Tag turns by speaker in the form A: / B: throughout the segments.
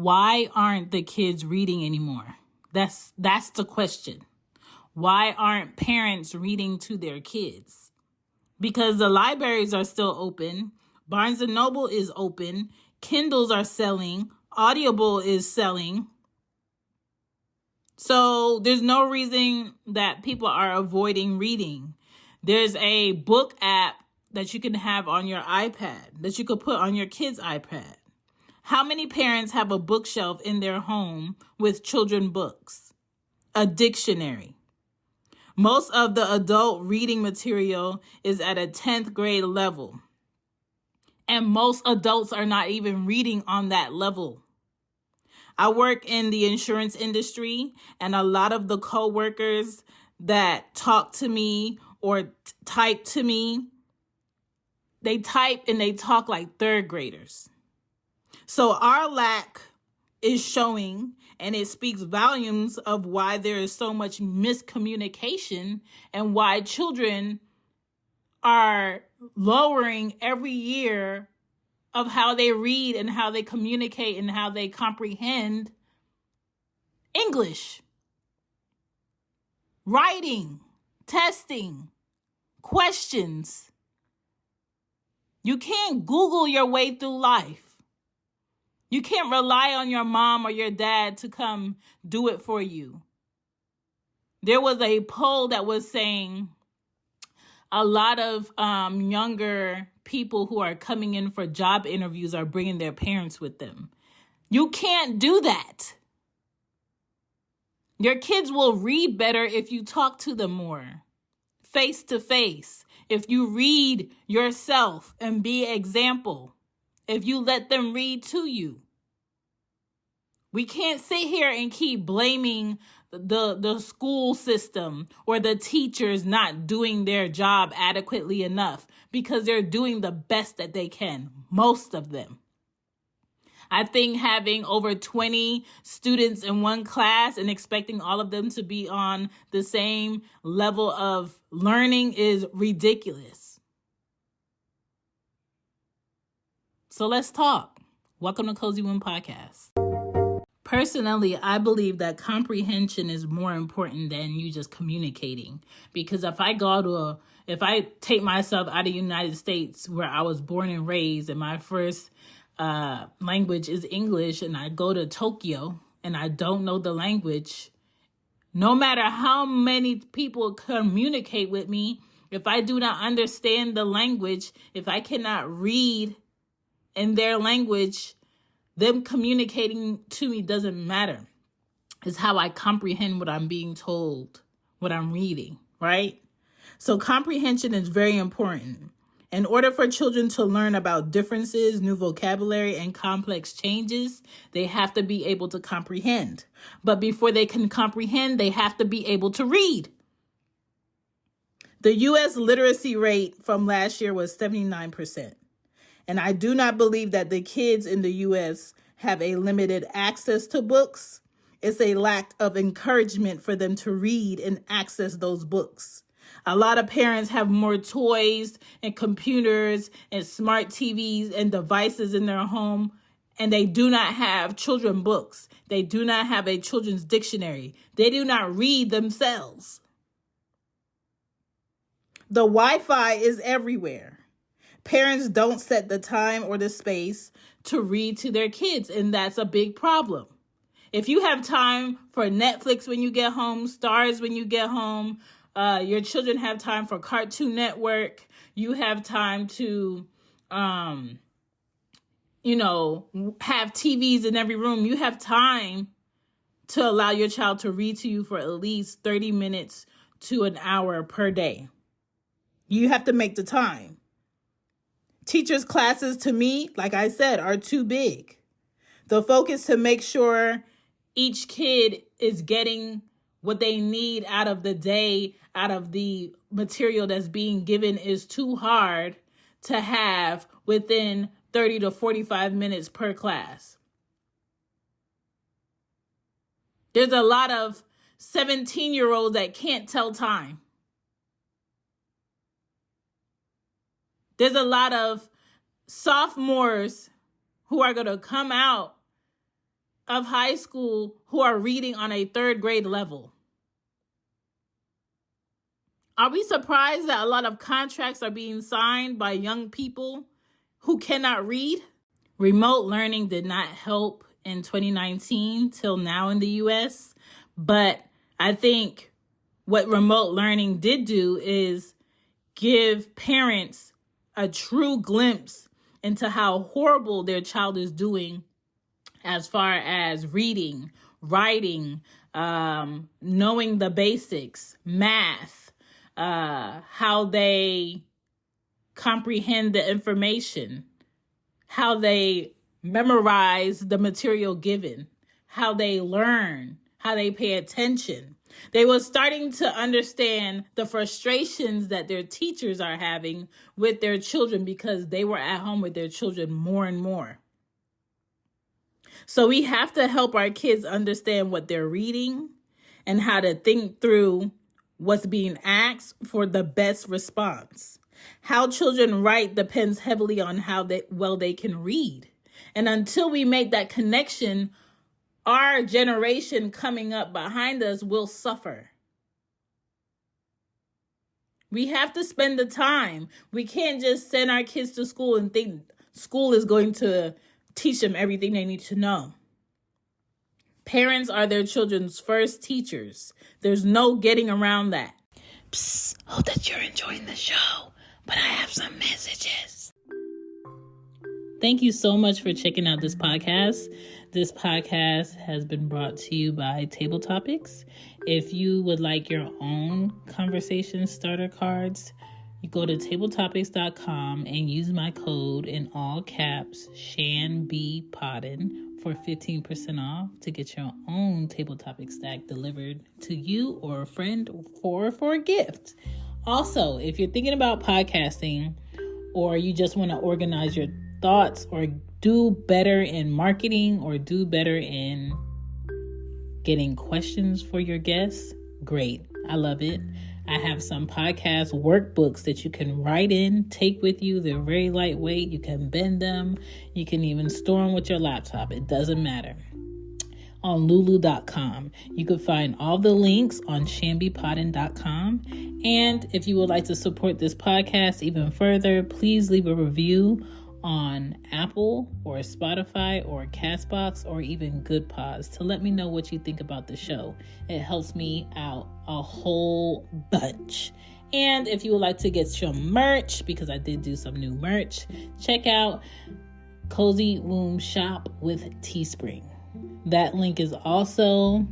A: why aren't the kids reading anymore? That's the question. Why aren't parents reading to their kids? Because the libraries are still open. Barnes and Noble is open. Kindles are selling. Audible is selling. So there's no reason that people are avoiding reading. There's a book app that you can have on your iPad, that you could put on your kid's iPad. How many parents have a bookshelf in their home with children books? A dictionary. Most of the adult reading material is at a 10th grade level. And most adults are not even reading on that level. I work in the insurance industry, and a lot of the coworkers that talk to me or type to me, they type and they talk like third graders. So our lack is showing, and it speaks volumes of why there is so much miscommunication and why children are lowering every year of how they read and how they communicate and how they comprehend English, writing, testing, questions. You can't Google your way through life. You can't rely on your mom or your dad to come do it for you. There was a poll that was saying a lot of younger people who are coming in for job interviews are bringing their parents with them. You can't do that. Your kids will read better if you talk to them more, face to face. If you read yourself and be an example. If you let them read to you. We can't sit here and keep blaming the school system or the teachers not doing their job adequately enough, because they're doing the best that they can, most of them. I think having over 20 students in one class and expecting all of them to be on the same level of learning is ridiculous. So let's talk. Welcome to Cozy Womb Podcast. Personally, I believe that comprehension is more important than you just communicating. Because if I take myself out of the United States where I was born and raised and my first language is English, and I go to Tokyo and I don't know the language, no matter how many people communicate with me, if I do not understand the language, if I cannot read in their language, them communicating to me doesn't matter. It's how I comprehend what I'm being told, what I'm reading, right? So comprehension is very important. In order for children to learn about differences, new vocabulary, and complex changes, they have to be able to comprehend. But before they can comprehend, they have to be able to read. The U.S. literacy rate from last year was 79%. And I do not believe that the kids in the U.S. have a limited access to books. It's a lack of encouragement for them to read and access those books. A lot of parents have more toys and computers and smart TVs and devices in their home, and they do not have children books. They do not have a children's dictionary. They do not read themselves. The Wi-Fi is everywhere. Parents don't set the time or the space to read to their kids, and that's a big problem. If you have time for Netflix when you get home, Stars when you get home, your children have time for Cartoon Network, you have time to, have TVs in every room. You have time to allow your child to read to you for at least 30 minutes to an hour per day. You have to make the time. Teachers' classes, to me, like I said, are too big. The focus to make sure each kid is getting what they need out of the day, out of the material that's being given, is too hard to have within 30 to 45 minutes per class. There's a lot of 17-year-olds that can't tell time. There's a lot of sophomores who are going to come out of high school who are reading on a third grade level. Are we surprised that a lot of contracts are being signed by young people who cannot read? Remote learning did not help in 2019 till now in the US, but I think what remote learning did do is give parents a true glimpse into how horrible their child is doing as far as reading, writing, knowing the basics, math, how they comprehend the information, how they memorize the material given, how they learn, how they pay attention. They were starting to understand the frustrations that their teachers are having with their children because they were at home with their children more and more. So we have to help our kids understand what they're reading and how to think through what's being asked for the best response. How children write depends heavily on how well they can read. And until we make that connection, our generation coming up behind us will suffer. We have to spend the time. We can't just send our kids to school and think school is going to teach them everything they need to know. Parents are their children's first teachers. There's no getting around that. Psst, hope that you're enjoying the show, but I have some messages. Thank you so much for checking out this podcast. This podcast has been brought to you by Table Topics. If you would like your own conversation starter cards, you go to tabletopics.com and use my code in all caps, ShanBPodden, for 15% off to get your own Table Topic stack delivered to you or a friend or for a gift. Also, if you're thinking about podcasting or you just want to organize your thoughts or do better in marketing or do better in getting questions for your guests, great. I love it. I have some podcast workbooks that you can write in, take with you. They're very lightweight. You can bend them. You can even store them with your laptop. It doesn't matter. On lulu.com. You can find all the links on shambipodden.com. And if you would like to support this podcast even further, please leave a review on Apple or Spotify or Castbox or even Good Pods to let me know what you think about the show. It helps me out a whole bunch. And if you would like to get some merch, because I did do some new merch, check out Cozy Womb Shop with Teespring. That link is also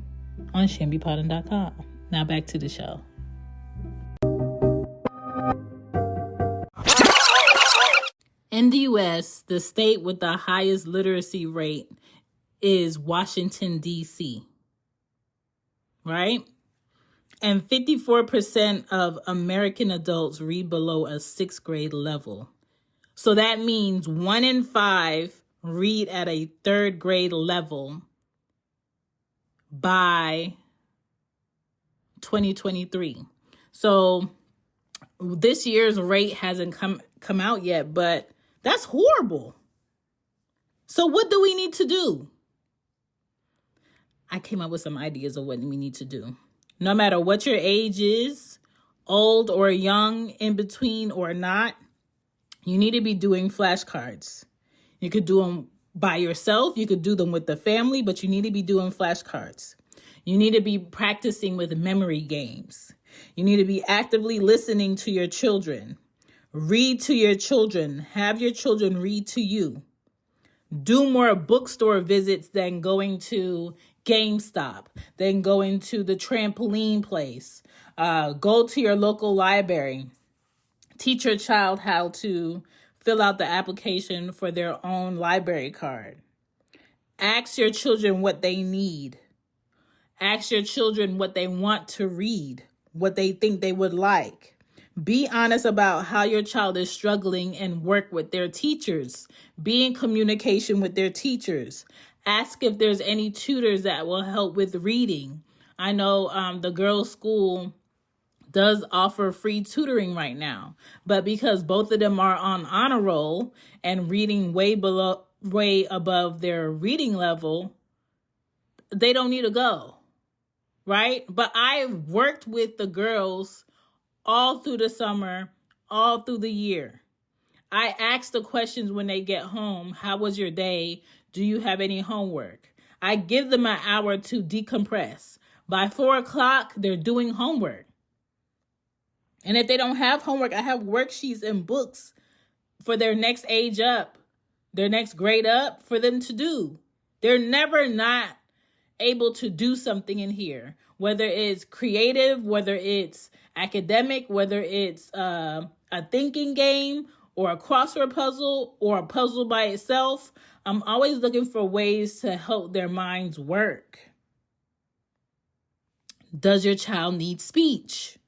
A: on shambipodden.com. Now back to the show. In the U.S., the state with the highest literacy rate is Washington, D.C., right? And 54% of American adults read below a 6th grade level. So that means 1 in 5 read at a 3rd grade level by 2023. So this year's rate hasn't come out yet, but that's horrible. So what do we need to do? I came up with some ideas of what we need to do. No matter what your age is, old or young, in between or not, you need to be doing flashcards. You could do them by yourself. You could do them with the family, but you need to be doing flashcards. You need to be practicing with memory games. You need to be actively listening to your children. Read to your children. Have your children read to you. Do more bookstore visits than going to GameStop, than going to the trampoline place. Go to your local library. Teach your child how to fill out the application for their own library card. Ask your children what they need. Ask your children what they want to read, what they think they would like. Be honest about how your child is struggling and work with their teachers. Be in communication with their teachers. Ask if there's any tutors that will help with reading. I know the girls' school does offer free tutoring right now, but because both of them are on honor roll and reading way above their reading level, they don't need to go, right? But I worked with the girls all through the summer, all through the year. I ask the questions when they get home. How was your day? Do you have any homework? I give them an hour to decompress. By 4:00, they're doing homework. And if they don't have homework, I have worksheets and books for their next age up, their next grade up for them to do. They're never not able to do something in here, whether it's creative, whether it's academic, whether it's a thinking game or a crossword puzzle or a puzzle by itself. I'm always looking for ways to help their minds work. Does your child need speech?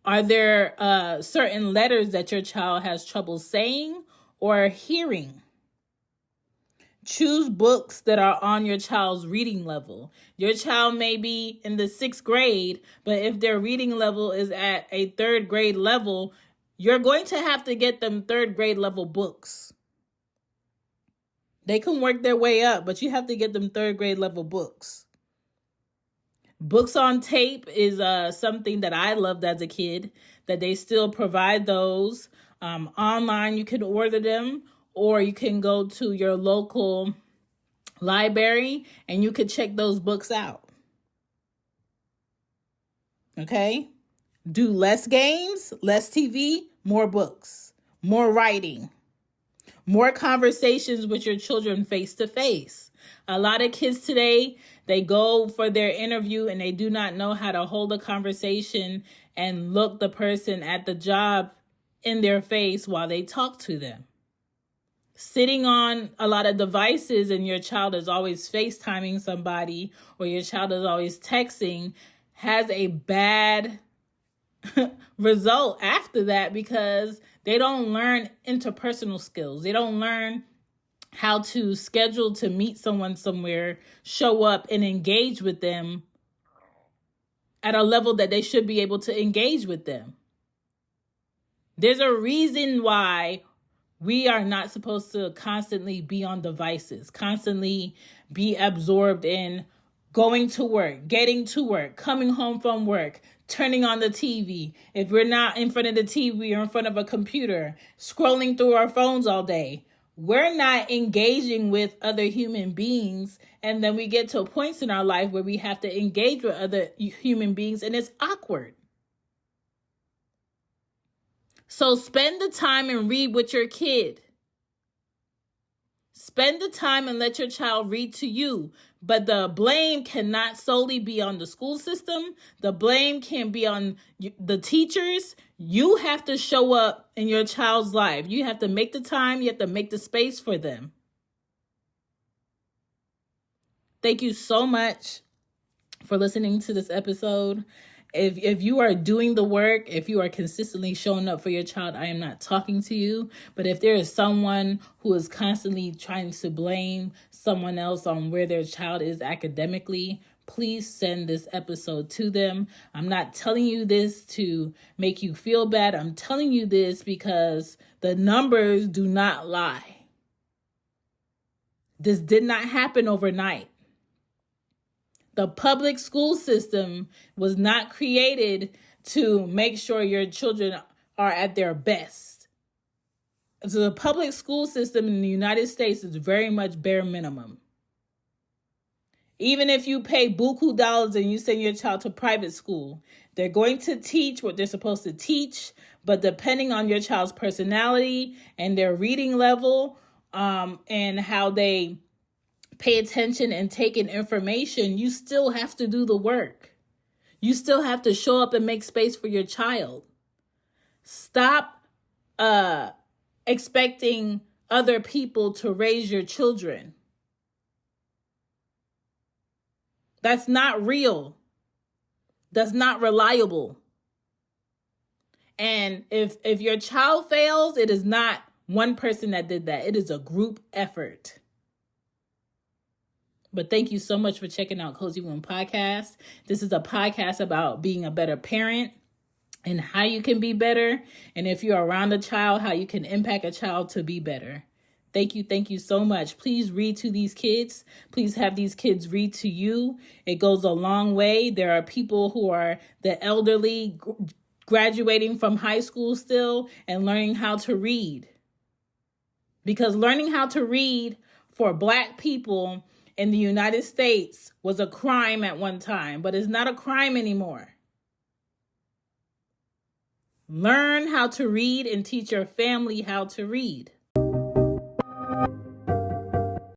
A: Are there certain letters that your child has trouble saying or hearing? Choose books that are on your child's reading level. Your child may be in the 6th grade, but if their reading level is at a 3rd grade level, you're going to have to get them 3rd grade level books. They can work their way up, but you have to get them 3rd grade level books. Books on tape is something that I loved as a kid, that they still provide those. Online, you can order them, or you can go to your local library and you could check those books out. Okay? Do less games, less TV, more books, more writing, more conversations with your children face to face. A lot of kids today, they go for their interview and they do not know how to hold a conversation and look the person at the job in their face while they talk to them. Sitting on a lot of devices and your child is always FaceTiming somebody or your child is always texting has a bad result after that, because they don't learn interpersonal skills. They don't learn how to schedule to meet someone somewhere, show up and engage with them at a level that they should be able to engage with them. There's a reason why we are not supposed to constantly be on devices, constantly be absorbed in going to work, getting to work, coming home from work, turning on the TV. If we're not in front of the TV or in front of a computer, scrolling through our phones all day, we're not engaging with other human beings. And then we get to points in our life where we have to engage with other human beings and it's awkward. So spend the time and read with your kid. Spend the time and let your child read to you. But the blame cannot solely be on the school system. The blame can be on the teachers. You have to show up in your child's life. You have to make the time. You have to make the space for them. Thank you so much for listening to this episode. If you are doing the work, if you are consistently showing up for your child, I am not talking to you. But if there is someone who is constantly trying to blame someone else on where their child is academically, please send this episode to them. I'm not telling you this to make you feel bad. I'm telling you this because the numbers do not lie. This did not happen overnight. The public school system was not created to make sure your children are at their best. So the public school system in the United States is very much bare minimum. Even if you pay buku dollars and you send your child to private school, they're going to teach what they're supposed to teach, but depending on your child's personality and their reading level, and how they pay attention and take in information, you still have to do the work. You still have to show up and make space for your child. Stop expecting other people to raise your children. That's not real. That's not reliable. And if your child fails, it is not one person that did that. It is a group effort. But thank you so much for checking out Cozy Womb Podcast. This is a podcast about being a better parent and how you can be better. And if you're around a child, how you can impact a child to be better. Thank you so much. Please read to these kids. Please have these kids read to you. It goes a long way. There are people who are the elderly graduating from high school still and learning how to read. Because learning how to read for Black people in the United States was a crime at one time, but it's not a crime anymore. Learn how to read and teach your family how to read.